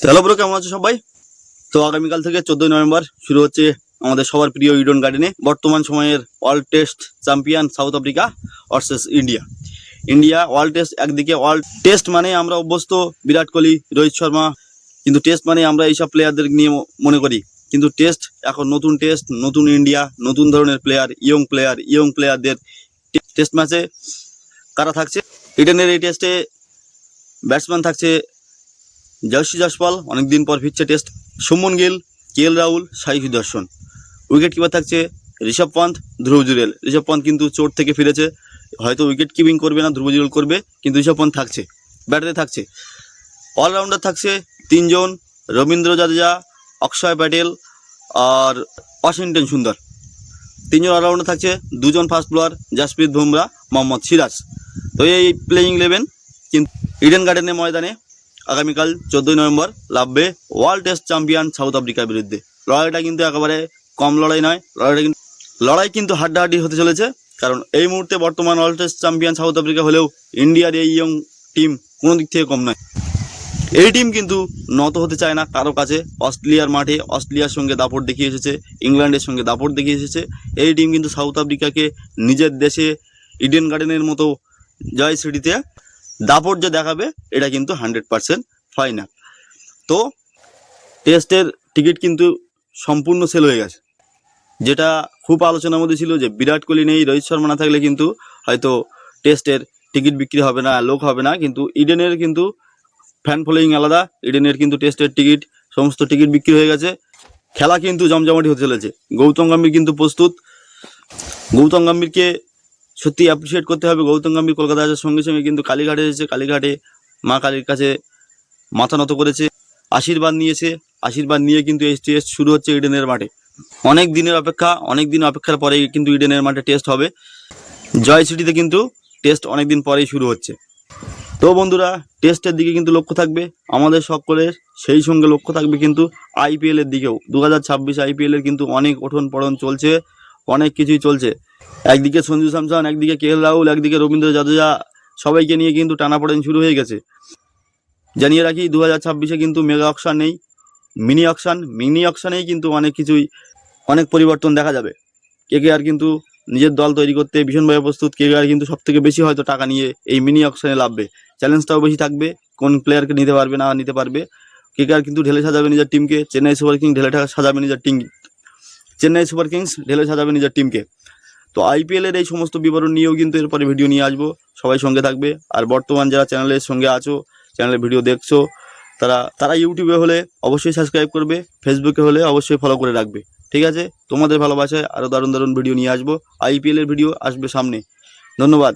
Hello bro, কেমন আছো সবাই? তো আগামীকাল থেকে 14 নভেম্বর শুরু হচ্ছে আমাদের সবার প্রিয় ইডেন গার্ডেনে বর্তমান সময়ের world test champion south Africa versus India. India world test, একদিকে ওয়ার্ল্ড টেস্ট মানে আমরা অভ্যস্ত বিরাট কোহলি, রোহিত শর্মা, কিন্তু টেস্ট মানে আমরা এইসব প্লেয়ারদের নিয়ে মনে করি, কিন্তু টেস্ট এখন নতুন টেস্ট, নতুন ইন্ডিয়া, নতুন ধরনের প্লেয়ার, ইয়ং প্লেয়ারদের টেস্ট ম্যাচে কারা থাকছে ইডেনের এই টেস্টে? ব্যাটসম্যান থাকছে জয়শ্রী জয়সওয়াল, অনেকদিন পর ফিরছে টেস্ট, সুমন গিল, কেএল রাহুল, সাই সুদর্শন। উইকেট কিপার থাকছে ঋষভ পন্থ, ধ্রুব জুরেল। ঋষভ পন্থ কিন্তু চোট থেকে ফিরেছে, হয়তো উইকেট কিপিং করবে না, ধ্রুব জুরেল করবে, কিন্তু ঋষভ পন্থ থাকছে। ব্যাটারে থাকছে অলরাউন্ডার থাকছে তিনজন, রবীন্দ্র জাদেজা, অক্ষয় প্যাটেল আর ওয়াশিংটন সুন্দর। তিনজন অলরাউন্ডার থাকছে, দুজন ফাস্ট বোলার জাসপ্রীত বুমরা, মোহাম্মদ সিরাজ। তো এই প্লেয়িং 11 কিন্তু ইডেন গার্ডেনের ময়দানে আগামীকাল 14 নভেম্বর লাভবে ওয়ার্ল্ড টেস্ট চ্যাম্পিয়ন সাউথ আফ্রিকার বিরুদ্ধে। লড়াইটা কিন্তু একেবারে কম লড়াই নয়, লড়াই কিন্তু হাড্ডাহাড্ডি হতে চলেছে। কারণ এই মুহূর্তে বর্তমান world test champion south Africa হলেও ইন্ডিয়ার এই ইয়ং টিম কোনো দিক থেকে কম নয়। এই টিম কিন্তু নত হতে চায় না কারো কাছে। অস্ট্রেলিয়ার মাঠে অস্ট্রেলিয়ার সঙ্গে দাপট দেখিয়ে এসেছে, ইংল্যান্ডের সঙ্গে দাপট দেখিয়ে এসেছে। এই টিম কিন্তু সাউথ আফ্রিকাকে নিজের দেশে ইডেন গার্ডেনের মতো জয় সিটিতে দাপট যে দেখাবে, এটা কিন্তু 100% ফাইনাল। তো টেস্টের টিকিট কিন্তু সম্পূর্ণ সেল হয়ে গেছে, যেটা খুব আলোচনার মধ্যে ছিল যে বিরাট কোহলি নেই, রোহিত শর্মা না থাকলে কিন্তু হয়তো টেস্টের টিকিট বিক্রি হবে না, লোক হবে না। কিন্তু ইডেনের কিন্তু ফ্যান ফলোয়িং আলাদা, ইডেনের কিন্তু টেস্টের টিকিট, সমস্ত টিকিট বিক্রি হয়ে গেছে। খেলা কিন্তু জমজমাটি হতে চলেছে। গৌতম গম্ভীর কিন্তু প্রস্তুত। গৌতম গম্ভীরকে সত্যি অ্যাপ্রিসিয়েট করতে হবে। গৌতম গম্ভীর কলকাতা আসার সঙ্গে সঙ্গে কিন্তু কালীঘাটে এসেছে, কালীঘাটে মা কালীর কাছে মাথা নত করেছে, আশীর্বাদ নিয়েছে। আশীর্বাদ নিয়ে কিন্তু এই টেস্ট শুরু হচ্ছে ইডেনের মাঠে। অনেক দিনের অপেক্ষার পরেই কিন্তু ইডেনের মাঠে টেস্ট হবে। জয় সিটিতে কিন্তু টেস্ট অনেক দিন পরেই শুরু হচ্ছে। তো বন্ধুরা, টেস্টের দিকে কিন্তু লক্ষ্য থাকবে আমাদের সকলের, সেই সঙ্গে লক্ষ্য থাকবে কিন্তু আইপিএলের দিকেও। 2026 আইপিএলের কিন্তু অনেক ওঠন পড়ন চলছে, অনেক কিছুই চলছে। একদিকে সঞ্জু স্যামসন, একদিকে কেএল রাহুল, একদিকে রবীন্দ্র জাদেজা, সবাইকে নিয়ে কিন্তু টানাপোড়েন শুরু হয়ে গেছে। জানিয়ে রাখি 2026-এ কিন্তু মেগা অকশন নেই, মিনি অকশনেই কিন্তু অনেক পরিবর্তন দেখা যাবে। কেকেআর কিন্তু নিজের দল তৈরি করতে ভীষণভাবে প্রস্তুত। কেকেআর কিন্তু সব থেকে বেশি হয়তো টাকা নিয়ে এই মিনি অকশনে লাভবে। চ্যালেঞ্জটাও বেশি থাকবে, কোন প্লেয়ারকে নিতে পারবে না নিতে পারবে। কেকেআর কিন্তু ঢেলে সাজাবে নিজের টিমকে, চেন্নাই সুপার কিংস ঢেলে সাজাবে নিজের টিমকে। তো আইপিএলের এই সমস্ত বিবরণ নিয়েও কিন্তু এরপরে ভিডিও নিয়ে আসবো, সবাই সঙ্গে থাকবে। আর বর্তমান যারা চ্যানেলের সঙ্গে আছো, চ্যানেলের ভিডিও দেখছো, তারা ইউটিউবে হলে অবশ্যই সাবস্ক্রাইব করবে, ফেসবুকে হলে অবশ্যই ফলো করে রাখবে। ঠিক আছে? তোমাদের ভালোবাসায় আরও দারুণ ভিডিও নিয়ে আসবো। আইপিএলের ভিডিও আসবে সামনে। ধন্যবাদ।